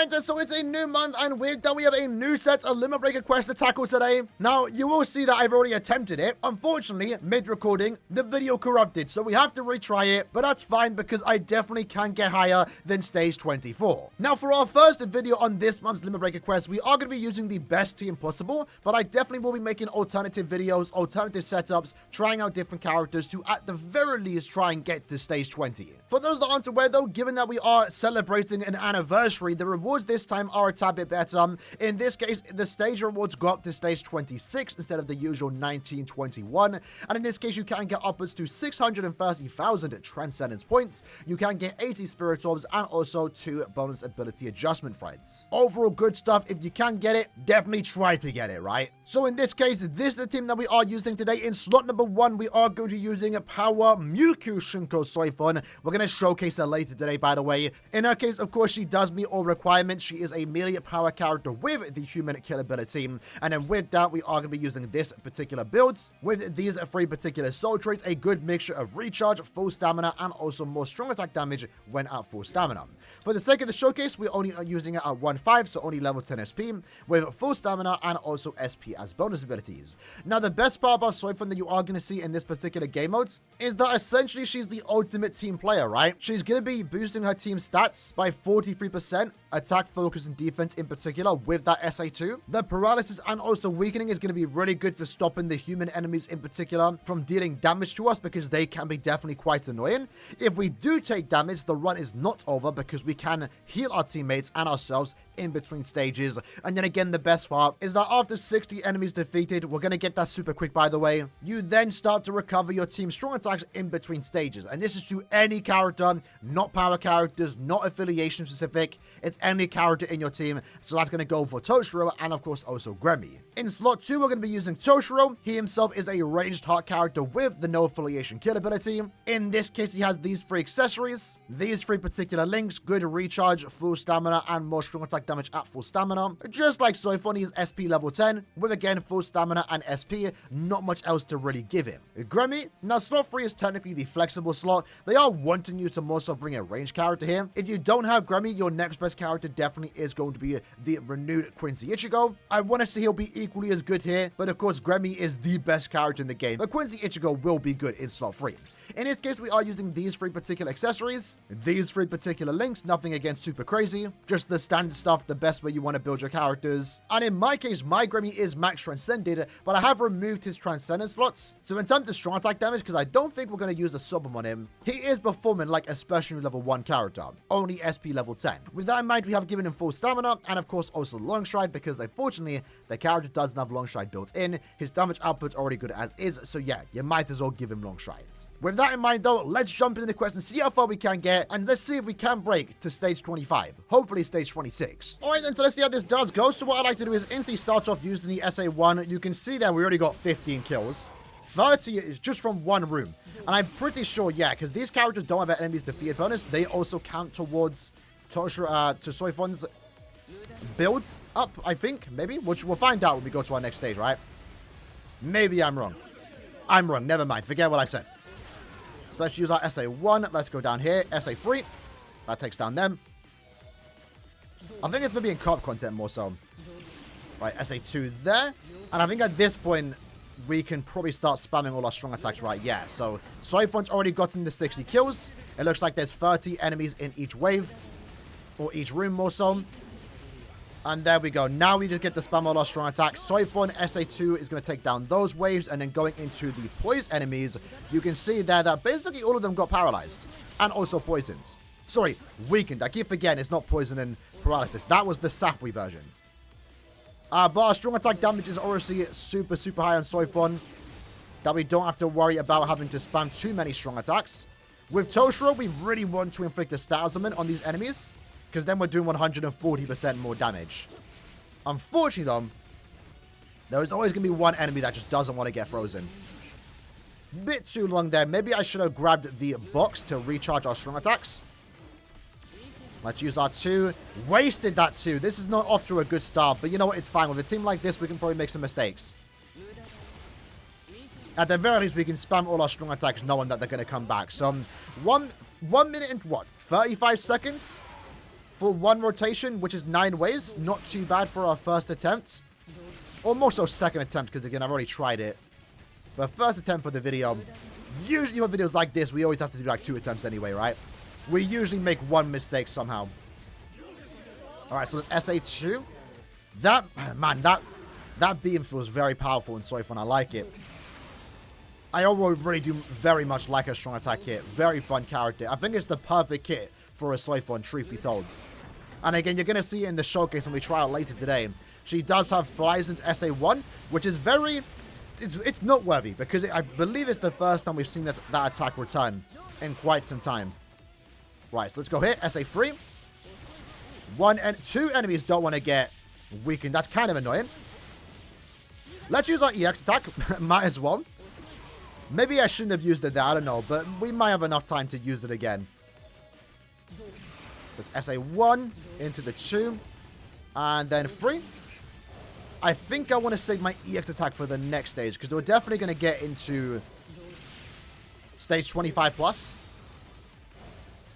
Alright, so it's a new month, and with that we have a new set of Limit Breaker quest to tackle today. Now, you will see that I've already attempted it. Unfortunately, mid-recording, the video corrupted, so we have to retry it, but that's fine because I definitely can get higher than stage 24. Now, for our first video on this month's Limit Breaker quest, we are going to be using the best team possible, but I definitely will be making alternative videos, alternative setups, trying out different characters to, at the very least, try and get to stage 20. For those that aren't aware, though, given that we are celebrating an anniversary, the rewards this time are a tad bit better. In this case, the stage rewards go up to stage 26 instead of the usual 1921. And in this case, you can get upwards to 630,000 Transcendence points. You can get 80 Spirit Orbs and also 2 bonus ability adjustment threads. Overall, good stuff. If you can get it, definitely try to get it, right? So in this case, this is the team that we are using today. In slot number 1, we are going to be using a Power Mewtwo Shinko Soifon. We're going to showcase her later today, by the way. In her case, of course, she does meet all requirements. She is a melee power character with the human kill ability. And then with that, we are going to be using this particular build with these 3 particular soul traits, a good mixture of recharge, full stamina, and also more strong attack damage when at full stamina. For the sake of the showcase, we're only using it at 1.5, so only level 10 SP, with full stamina and also SP as bonus abilities. Now, the best part about Soifon that you are going to see in this particular game mode is that essentially she's the ultimate team player, right? She's going to be boosting her team stats by 43%, attack, focus, and defense in particular with that SA2. The paralysis and also weakening is going to be really good for stopping the human enemies in particular from dealing damage to us because they can be definitely quite annoying. If we do take damage, the run is not over because we can heal our teammates and ourselves in between stages. And then again, the best part is that after 60 enemies defeated, we're going to get that super quick, by the way. You then start to recover your team's strong attacks in between stages. And this is to any character, not power characters, not affiliation specific. It's any character in your team. So that's going to go for Toshiro and of course also Gremmy. In slot 2, we're going to be using Toshiro. He himself is a ranged heart character with the no affiliation kill ability. In this case, he has these 3 accessories. These 3 particular links: good recharge, full stamina, and more strong attack damage at full stamina. Just like Soifon, he is SP level 10, with again full stamina and SP, not much else to really give him. Gremmy, now slot 3 is technically the flexible slot. They are wanting you to more so bring a ranged character here. If you don't have Gremmy, your next best character definitely is going to be the renewed Quincy Ichigo. I want to say he'll be equally as good here, but of course Gremmy is the best character in the game, but Quincy Ichigo will be good in slot 3. In this case, we are using these 3 particular accessories, these 3 particular links, nothing again super crazy, just the standard stuff, the best way you want to build your characters. And in my case, my Gremmy is max transcended, but I have removed his transcendence slots. So in terms of strong attack damage, because I don't think we're going to use a sub on him, he is performing like a special level 1 character, only SP level 10. With that in mind, we have given him full stamina, and of course also long stride, because unfortunately, the character doesn't have long stride built in. His damage output's already good as is, so yeah, you might as well give him long strides. With that in mind though, let's jump into the quest and see how far we can get, and let's see if we can break to stage 25, hopefully stage 26. Alright then, so let's see how this does go. So what I like to do is instantly start off using the SA1. You can see there we already got 15 kills. 30 is just from one room. And I'm pretty sure, yeah, because these characters don't have an enemies defeated bonus, they also count towards Soifon's build up, I think, maybe, which we'll find out when we go to our next stage, right? Maybe I'm wrong. I'm wrong, never mind, forget what I said. So let's use our SA1. Let's go down here. SA3. That takes down them. I think it's maybe in co-op content more so. Right, SA2 there. And I think at this point, we can probably start spamming all our strong attacks, right? Yeah, so Soifon's already gotten the 60 kills. It looks like there's 30 enemies in each wave. Or each room more so. And there we go. Now we just get to spam all our strong attacks. Soifon SA2 is going to take down those waves. And then going into the poised enemies, you can see there that basically all of them got paralyzed. And also poisoned. Sorry, weakened. I keep forgetting it's not poison and paralysis. That was the Safwi version. But our strong attack damage is obviously super, super high on Soifon. That we don't have to worry about having to spam too many strong attacks. With Toshiro, we really want to inflict a stat element on these enemies, because then we're doing 140% more damage. Unfortunately, though, there's always going to be one enemy that just doesn't want to get frozen. Bit too long there. Maybe I should have grabbed the box to recharge our strong attacks. Let's use our 2. Wasted that 2. This is not off to a good start, but you know what? It's fine. With a team like this, we can probably make some mistakes. At the very least, we can spam all our strong attacks knowing that they're going to come back. So, 1 minute and what? 35 seconds? for one rotation, which is 9 waves. Not too bad for our first attempt. Or more so second attempt, because again, I've already tried it. But first attempt for the video. Usually for videos like this, we always have to do like 2 attempts anyway, right? We usually make 1 mistake somehow. Alright, so that's SA2. That beam feels very powerful in Soifon. I like it. I overall really do very much like her strong attack kit. Very fun character. I think it's the perfect kit for a Soifon, truth be told. And again, you're going to see it in the showcase when we try out later today. She does have flies into SA1, which is very... It's noteworthy, because I believe it's the first time we've seen that attack return in quite some time. Right, so let's go here. SA3. 2 enemies don't want to get weakened. That's kind of annoying. Let's use our EX attack. Might as well. Maybe I shouldn't have used it there. I don't know. But we might have enough time to use it again. There's SA1 into the 2. And then 3. I think I want to save my EX attack for the next stage, because we're definitely going to get into stage 25 plus.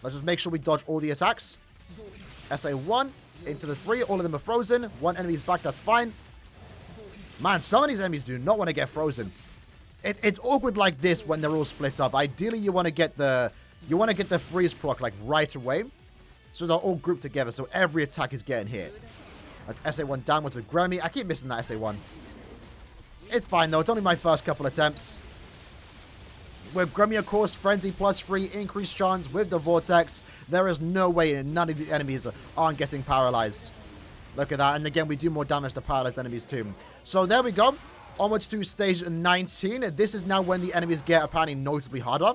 Let's just make sure we dodge all the attacks. SA1 into the 3. All of them are frozen. 1 enemy's back. That's fine. Man, some of these enemies do not want to get frozen. It's awkward like this when they're all split up. Ideally, you want to get the freeze proc like right away, so they're all grouped together. So every attack is getting hit. That's SA1 downwards with Grammy. I keep missing that SA1. It's fine, though. It's only my first couple attempts. With Grammy, of course, Frenzy +3, increased chance with the Vortex. There is no way none of the enemies aren't getting paralyzed. Look at that. And again, we do more damage to paralyzed enemies, too. So there we go. Onwards to stage 19. This is now when the enemies get apparently notably harder.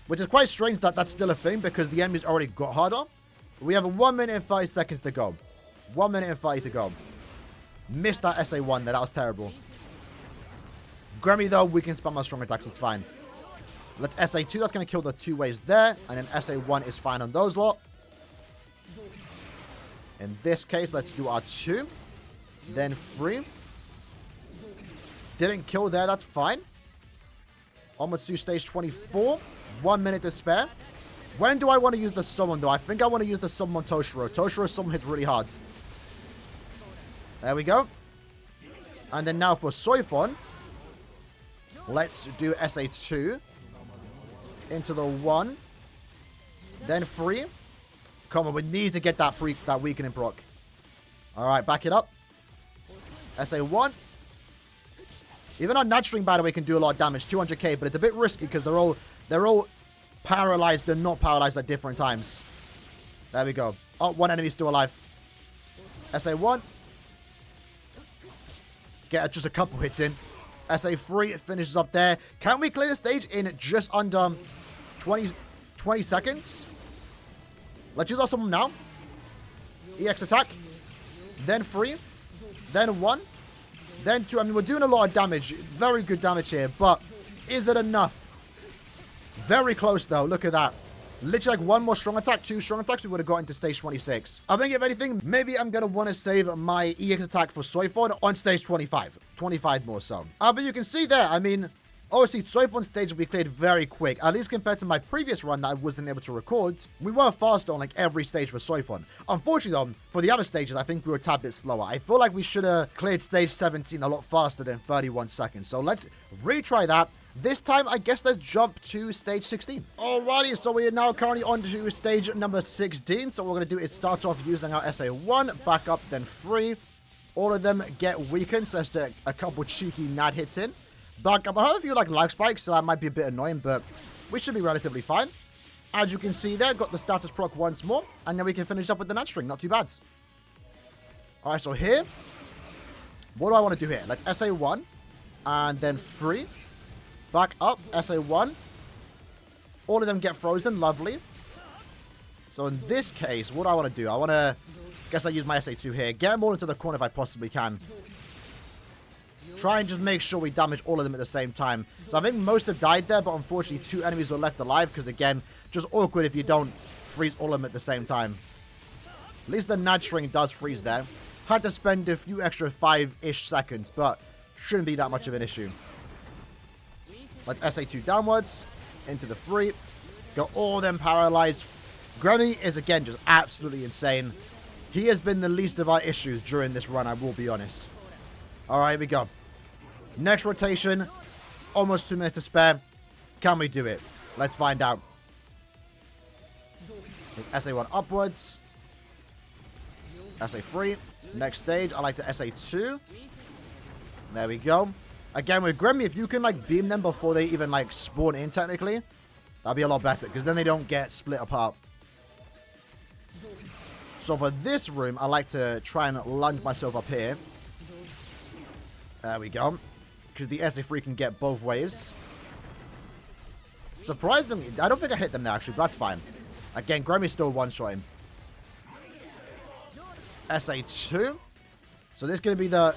Which is quite strange that that's still a thing, because the enemies already got harder. We have 1 minute and 30 seconds to go. 1 minute and 30 to go. Missed that SA1 there. That was terrible. Grammy, though, we can spam our strong attacks. It's fine. Let's SA2. That's going to kill the 2 waves there. And then SA1 is fine on those lot. In this case, let's do our 2. Then 3. Didn't kill there. That's fine. Onwards to stage 24. 1 minute to spare. When do I want to use the summon, though? I think I want to use the summon on Toshiro. Toshiro's summon hits really hard. There we go. And then now for Soifon, let's do SA2. Into the 1. Then 3. Come on, we need to get that weakening proc. Alright, back it up. SA1. Even our Nat String, by the way, can do a lot of damage. 200k, but it's a bit risky because they're all paralyzed and not paralyzed at different times. There we go. Oh, 1 enemy still alive. SA1. Get just a couple hits in. SA3 finishes up there. Can we clear the stage in just under 20 seconds? Let's use our summon now. EX attack. Then 3. Then 1. Then 2. I mean, we're doing a lot of damage. Very good damage here. But is it enough? Very close, though. Look at that. Literally like 1 more strong attack, 2 strong attacks, we would have got into stage 26. I think if anything, maybe I'm going to want to save my EX attack for Soifon on stage 25. 25 more so. But you can see there, I mean, obviously Soifon stage will be cleared very quick. At least compared to my previous run that I wasn't able to record. We were faster on like every stage for Soifon. Unfortunately though, for the other stages, I think we were a tad bit slower. I feel like we should have cleared stage 17 a lot faster than 31 seconds. So let's retry that. This time, I guess let's jump to stage 16. Alrighty, so we are now currently on to stage number 16. So what we're going to do is start off using our SA1, back up, then 3. All of them get weakened, so let's do a couple cheeky NAD hits in. Back up. I have a few like lag spikes, so that might be a bit annoying, but we should be relatively fine. As you can see there, got the status proc once more, and then we can finish up with the NAD string. Not too bad. Alright, so here, what do I want to do here? Let's SA1, and then 3. Back up, SA1. All of them get frozen. Lovely. So in this case, what do I want to do? I want to... guess I use my SA2 here. Get them all into the corner if I possibly can. Try and just make sure we damage all of them at the same time. So I think most have died there, but unfortunately 2 enemies were left alive. Because again, just awkward if you don't freeze all of them at the same time. At least the NAD string does freeze there. Had to spend a few extra 5-ish seconds, but shouldn't be that much of an issue. Let's SA2 downwards. Into the 3. Got all them paralyzed. Grammy is, again, just absolutely insane. He has been the least of our issues during this run, I will be honest. All right, here we go. Next rotation. Almost 2 minutes to spare. Can we do it? Let's find out. There's SA1 upwards. SA3. Next stage, I like the SA2. There we go. Again, with Grammy, if you can, like, beam them before they even, like, spawn in, technically, that'd be a lot better, because then they don't get split apart. So for this room, I like to try and lunge myself up here. There we go. Because the SA3 can get both waves. Surprisingly, I don't think I hit them there, actually, but that's fine. Again, Grammy's still one-shotting. SA2. So this is going to be the...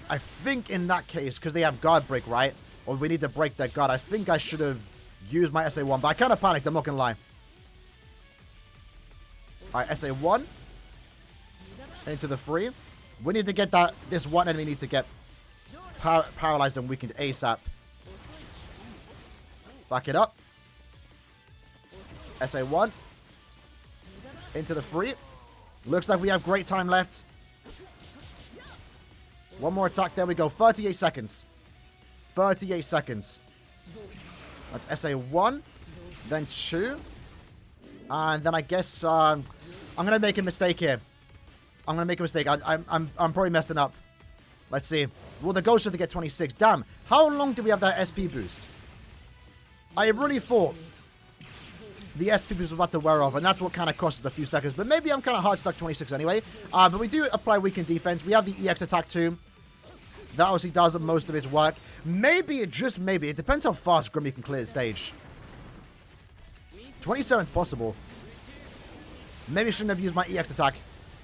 I think in that case, because they have guard break, right? Or we need to break their guard. I think I should have used my SA1, but I kind of panicked, I'm not going to lie. Alright, SA1. Into the 3. We need to get that... This one enemy needs to get paralyzed and weakened ASAP. Back it up. SA1. Into the 3. Looks like we have great time left. One more attack. There we go. 38 seconds. 38 seconds. That's SA1. Then 2. And then I guess I'm going to make a mistake here. I'm going to make a mistake. I'm probably messing up. Let's see. Well, the goal should to get 26. Damn. How long do we have that SP boost? I really thought the SP boost was about to wear off, and that's what kind of cost us a few seconds. But maybe I'm kind of hard stuck 26 anyway. But we do apply weakened defense. We have the EX attack too. That obviously does most of its work. Maybe, just maybe, it depends how fast Grimmy can clear the stage. 27 is possible. Maybe I shouldn't have used my EX attack.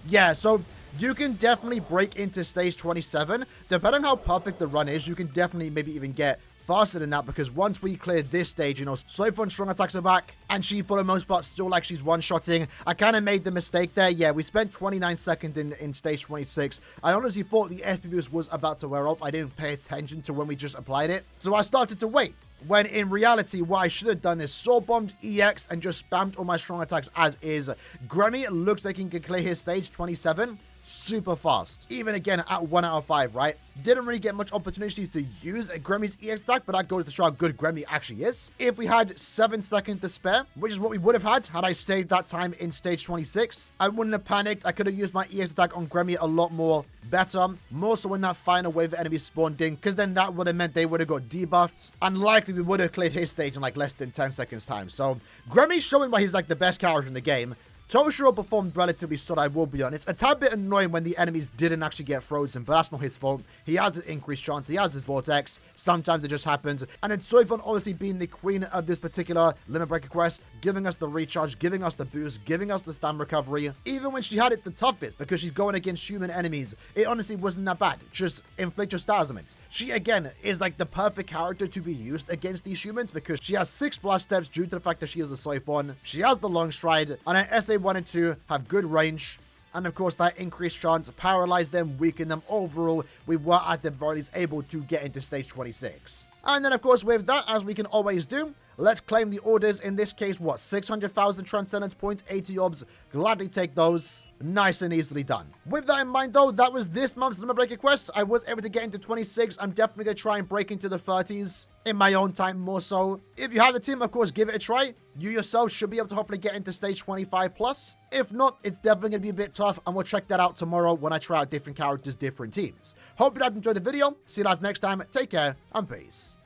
Yeah, so you can definitely break into stage 27. Depending on how perfect the run is, you can definitely maybe even get faster than that, because once we clear this stage, you know, Soifen's strong attacks are back, and she, for the most part, still like she's one-shotting. I kind of made the mistake there. Yeah, we spent 29 seconds in stage 26. I honestly thought the SP boost was about to wear off. I didn't pay attention to when we just applied it, so I started to wait. When in reality, what I should have done is sword bombed EX and just spammed all my strong attacks as is. Grammy looks like he can clear his stage 27 super fast. Even again at 1 out of 5, right? Didn't really get much opportunities to use a Grammy's EX attack, but that goes to show how good Grammy actually is. If we had 7 seconds to spare, which is what we would have had I saved that time in stage 26, I wouldn't have panicked. I could have used my EX attack on Grammy a lot more better. More so when that final wave of enemies spawned in, because then that would have meant they would have got debuffed. And likely we would have cleared his stage in like less than 10 seconds time. So Grammy's showing why he's like the best character in the game. Toshiro performed relatively solid, I will be honest. A tad bit annoying when the enemies didn't actually get frozen, but that's not his fault. He has an increased chance. He has his vortex. Sometimes it just happens. And then Soifon obviously being the queen of this particular Limit Breaker quest, giving us the recharge, giving us the boost, giving us the stam recovery. Even when she had it the toughest, because she's going against human enemies, it honestly wasn't that bad. Just inflict your stars limits. She, again, is like the perfect character to be used against these humans, because she has 6 flash steps due to the fact that she is a Soifon. She has the long stride, and her SA1 and 2 have good range, and of course that increased chance, paralyze them, weaken them. Overall, we were at the very least able to get into stage 26. And then of course with that, as we can always do, let's claim the orders. In this case, what, 600,000 Transcendence points, 80 obs. Gladly take those. Nice and easily done. With that in mind though, that was this month's Limit Breaker quest. I was able to get into 26. I'm definitely going to try and break into the 30s in my own time more so. If you have the team, of course, give it a try. You yourself should be able to hopefully get into stage 25 plus. If not, it's definitely going to be a bit tough, and we'll check that out tomorrow when I try out different characters, different teams. Hope you guys enjoyed the video. See you guys next time. Take care and peace.